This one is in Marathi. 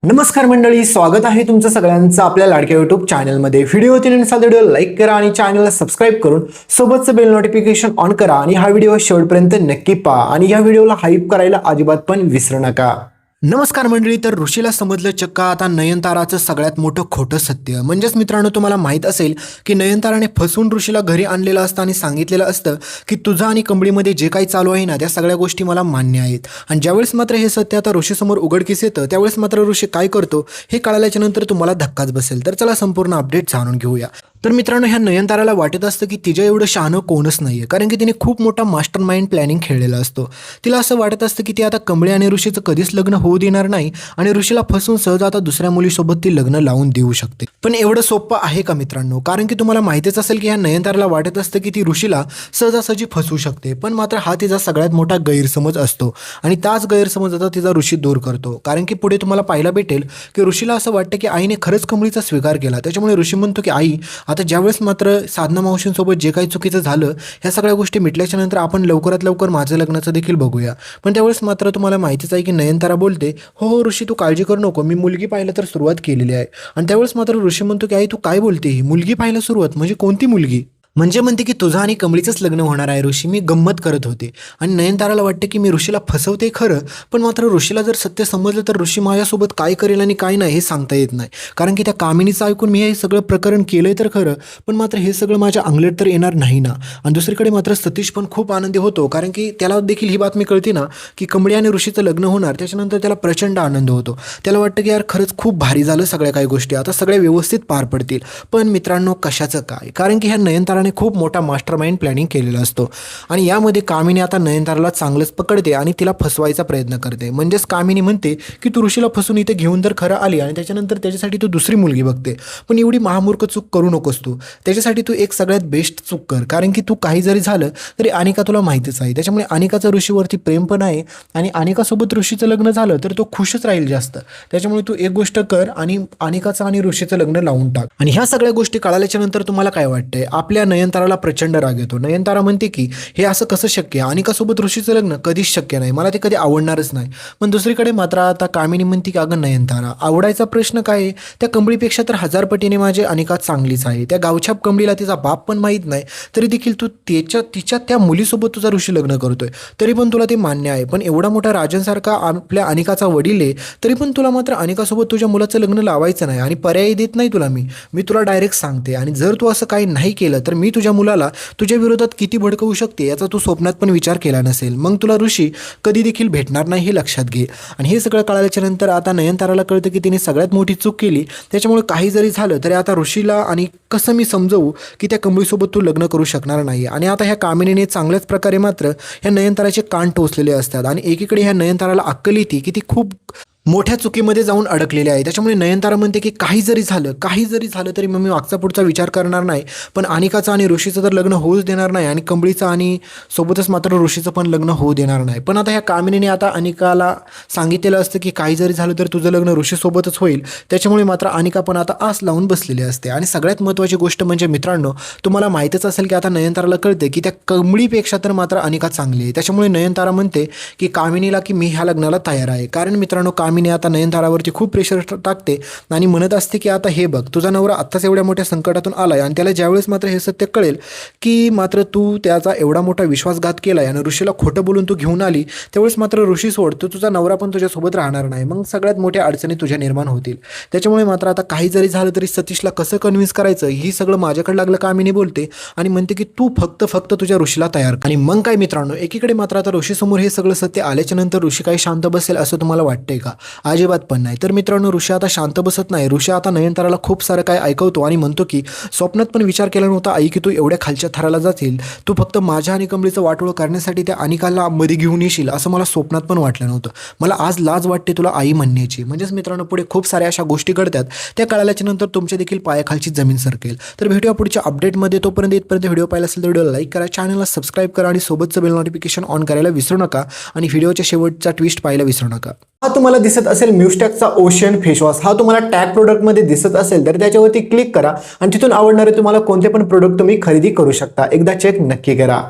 नमस्कार मंडळी, स्वागत आहे तुमचं सगळ्यांचं आपल्या लाडक्या YouTube चॅनलमध्ये। व्हिडिओतील व्हिडिओ लाईक करा आणि चॅनलला सबस्क्राईब करून सोबतचं बेल नोटिफिकेशन ऑन करा आणि हा व्हिडिओ शेवटपर्यंत नक्की पहा आणि या व्हिडिओला हाईप करायला अजिबात पण विसरू नका। नमस्कार मंडळी, तर ऋषीला समजलं चक्क आता नयनताराचं सगळ्यात मोठं खोटं सत्य। म्हणजेच मित्रांनो, तुम्हाला माहित असेल की नयनताराने फसवून ऋषीला घरी आणलेलं असतं आणि सांगितलेलं असतं की तुझं आणि कंबळीमध्ये जे काही चालू आहे ना, त्या सगळ्या गोष्टी मला मान्य आहेत। आणि ज्यावेळेस मात्र हे सत्य आता ऋषीसमोर उघडकीस येतं त्यावेळेस मात्र ऋषी काय करतो हे कळाल्याच्या नंतर तुम्हाला धक्काच बसेल। तर चला संपूर्ण अपडेट जाणून घेऊया। तर मित्रांनो, ह्या नयनताराला वाटत असतं की तिच्या एवढं शहाणं कोणच नाहीये, कारण की तिने खूप मोठा मास्टर माइंड प्लॅनिंग खेळलेला असतो। तिला असं वाटत असतं की ती आता कंबळी आणि ऋषीचं कधीच लग्न होऊ देणार नाही आणि ऋषीला फसवून सहज आता दुसऱ्या मुलीसोबत ती लग्न लावून देऊ शकते। पण एवढं सोपं आहे का मित्रांनो? कारण की तुम्हाला माहितीच असेल की ह्या नयनताराला वाटत असतं की ती ऋषीला सहजासहजी फसवू शकते, पण मात्र हा तिचा सगळ्यात मोठा गैरसमज असतो आणि त्याच गैरसमज आता तिचा ऋषी दूर करतो। कारण की पुढे तुम्हाला पाहायला भेटेल की ऋषीला असं वाटतं की आईने खरंच कंबळीचा स्वीकार केला। त्याच्यामुळे ऋषी म्हणतो की आई, आता ज्यावेळेस मात्र साधना मावशींसोबत जे काही चुकीचं झालं ह्या सगळ्या गोष्टी मिटल्याच्या नंतर आपण लवकरात लवकर माझं लग्नाचं देखील बघूया। पण त्यावेळेस मात्र तुम्हाला माहितीच आहे की नयनतारा बोलते, हो हो ऋषी, तू काळजी करू नको, मी मुलगी पाहायला तर सुरुवात केलेली आहे। आणि त्यावेळेस मात्र ऋषी म्हणतो की आई, तू काय बोलते? ही मुलगी पाहायला सुरुवात म्हणजे कोणती मुलगी? म्हणजे म्हणते की तुझं आणि कंबळीचंच लग्न होणार आहे ऋषी, मी गंमत करत होते। आणि नयनताराला वाटते की मी ऋषीला फसवते खरं, पण मात्र ऋषीला जर सत्य समजलं तर ऋषी माझ्यासोबत काय करेल आणि काय नाही हे सांगता येत नाही। कारण की त्या कामिनीचं ऐकून मी हे सगळं प्रकरण केलंय तर खरं, पण मात्र हे सगळं माझ्या अंगलट तर येणार नाही ना। आणि दुसरीकडे मात्र सतीश पण खूप आनंदी होतो, कारण की त्याला देखील ही बातमी कळते ना की कंबळी आणि ऋषीचं लग्न होणार। त्याच्यानंतर त्याला प्रचंड आनंद होतो। त्याला वाटतं की यार खरंच खूप भारी झालं, सगळ्या काही गोष्टी आता सगळ्या व्यवस्थित पार पडतील। पण मित्रांनो, कशाचं काय? कारण की ह्या नयनताराने खूप मोठा मास्टर माइंड प्लॅनिंग केलेला असतो आणि यामध्ये कामिनी आता नयनताराला चांगलंच पकडते आणि तिला फसवायचा प्रयत्न करते। म्हणजेच कामिनी म्हणते की तू ऋषीला फसून इथे घेऊन तर खरं आली आणि त्याच्यानंतर त्याच्यासाठी तू दुसरी मुलगी बघते, पण एवढी महामूर्ख चूक करू नकोस तू। त्याच्यासाठी तू एक सगळ्यात बेस्ट चूक कर, कारण की तू काही जरी झालं तरी अनिका तुला माहितीच आहे। त्याच्यामुळे अनिकाचं ऋषीवरती प्रेम पण आहे आणि अनिकासोबत ऋषीचं लग्न झालं तर तो खुशच राहील जास्त। त्याच्यामुळे तू एक गोष्ट कर आणि अनिकाचं आणि ऋषीचं लग्न लावून टाक। आणि ह्या सगळ्या गोष्टी कळाल्याच्या नंतर तुम्हाला काय वाटतंय? आपल्या नयनताराला प्रचंड राग येतो। नयनतारा म्हणते की हे असं कसं शक्य? अनिकासोबत ऋषीचं लग्न कधीच शक्य नाही, मला ते कधी आवडणारच नाही। पण दुसरीकडे मात्र आता कामिनी म्हणते की अगं नयनतारा, आवडायचा प्रश्न काय आहे? त्या कंबळीपेक्षा तर 1000 पटीने माझी अनिका चांगलीच आहे। त्या गावछाप कंबळीला तिचा बाप पण माहीत नाही, तरी देखील तू तिच्या त्या मुलीसोबत तुझा ऋषी लग्न करतोय, तरी पण तुला ते मान्य आहे। पण एवढा मोठा राजनसारखा आपल्या अनिकाचा वडील आहे, तरी पण तुला मात्र अनिकासोबत तुझ्या मुलाचं लग्न लावायचं नाही आणि पर्याय देत नाही तुला मी तुला डायरेक्ट सांगते। आणि जर तू असं काही नाही केलं तर मी तुझ्या मुलाला तुझ्या विरोधात किती भडकवू शकते याचा तू स्वप्नात पण विचार केला नसेल। मग तुला ऋषी कधी देखील भेटणार नाही हे लक्षात घे। आणि हे सगळं कळाल्याच्या नंतर आता नयनताराला कळतं की तिने सगळ्यात मोठी चूक केली। त्याच्यामुळे काही जरी झालं तरी आता ऋषीला आणि कसं मी समजवू की त्या कंबळीसोबत तू लग्न करू शकणार नाही। आणि आता ह्या कामिनीने चांगल्याच प्रकारे मात्र ह्या नयनताराचे कान टोचलेले असतात आणि एकीकडे ह्या नयनताराला अक्कल येते की ती खूप मोठ्या चुकीमध्ये जाऊन अडकलेले आहे। त्याच्यामुळे नयनतारा म्हणते की काही जरी झालं तरी मग मी मागचा पुढचा विचार करणार नाही, पण अनिकाचं आणि ऋषीचं तर लग्न होऊच देणार नाही आणि कंबळीचं आणि सोबतच मात्र ऋषीचं पण लग्न होऊ देणार नाही। पण आता ह्या कामिनीने आता अनिकाला सांगितलेलं असतं की काही जरी झालं तर तुझं लग्न ऋषीसोबतच होईल। त्याच्यामुळे मात्र अनिका पण आता आस लावून बसलेली असते। आणि सगळ्यात महत्त्वाची गोष्ट म्हणजे मित्रांनो, तुम्हाला माहीतच असेल की आता नयनताराला कळते की त्या कंबळीपेक्षा तर मात्र अनिका चांगली आहे। त्याच्यामुळे नयनतारा म्हणते की कामिनीला की मी ह्या लग्नाला तयार आहे। कारण मित्रांनो, कामिनी आता नयनतारावरती खूप प्रेशर टाकते आणि म्हणत असते की आता हे बघ, तुझा नवरा आत्ताच एवढ्या मोठ्या संकटातून आलाय आणि त्याला ज्यावेळेस मात्र हे सत्य कळेल की मात्र तू त्याचा एवढा मोठा विश्वासघात केलाय आणि ऋषीला खोटं बोलून तू घेऊन आली, त्यावेळेस मात्र ऋषी सोड, तर तुझा नवरा पण तुझ्यासोबत राहणार नाही। मग सगळ्यात मोठ्या अडचणी तुझ्या निर्माण होतील। त्याच्यामुळे मात्र आता काही जरी झालं तरी सतीशला कसं कन्व्हिन्स करायचं ही सगळं माझ्याकडे लागलं कामिनी बोलते आणि म्हणते की तू फक्त तुझ्या ऋषीला तयार कर। आणि मग काय मित्रांनो, एकीकडे मात्र आता ऋषीसमोर हे सगळं सत्य आल्याच्या नंतर ऋषी काही शांत बसेल असं तुम्हाला वाटतंय का? अजिबात पण नाही। तर मित्रांनो, ऋषी आता शांत बसत नाही। ऋषी आता नयनताराला खूप सारं काय ऐकवतो आणि म्हणतो की स्वप्नात पण विचार केला नव्हता आई की तू एवढ्या खालच्या थराला जातील, तू फक्त माझ्या आणि कंबळीचं वाटोळं करण्यासाठी त्या अनिकाला मध्ये घेऊन येशील असं मला स्वप्नात पण वाटलं नव्हतं। मला आज लाज वाटते तुला आई म्हणण्याची। म्हणजेच मित्रांनो, पुढे खूप साऱ्या अशा गोष्टी घडतात, त्या कळाल्याच्या नंतर तुमच्या देखील पायाखालची जमीन सरकेल। तर भेटूया पुढच्या अपडेटमध्ये। तोपर्यंत इथपर्यंत व्हिडिओ पाहिला असेल तर व्हिडिओला लाईक करा, चॅनलला सबस्क्राईब करा आणि सोबतचं बेल नोटिफिकेशन ऑन करायला विसरू नका आणि व्हिडिओच्या शेवटचा ट्विस्ट पाहायला विसरू नका। हा तुम्हाला दिसत असेल म्युस्टॅकचा ओशन फेसवॉश, हा तुम्हाला टॅग प्रोडक्टमध्ये दिसत असेल तर त्याच्यावरती क्लिक करा आणि तिथून आवडणारे तुम्हाला कोणते पण प्रोडक्ट तुम्ही खरेदी करू शकता। एकदा चेक नक्की करा।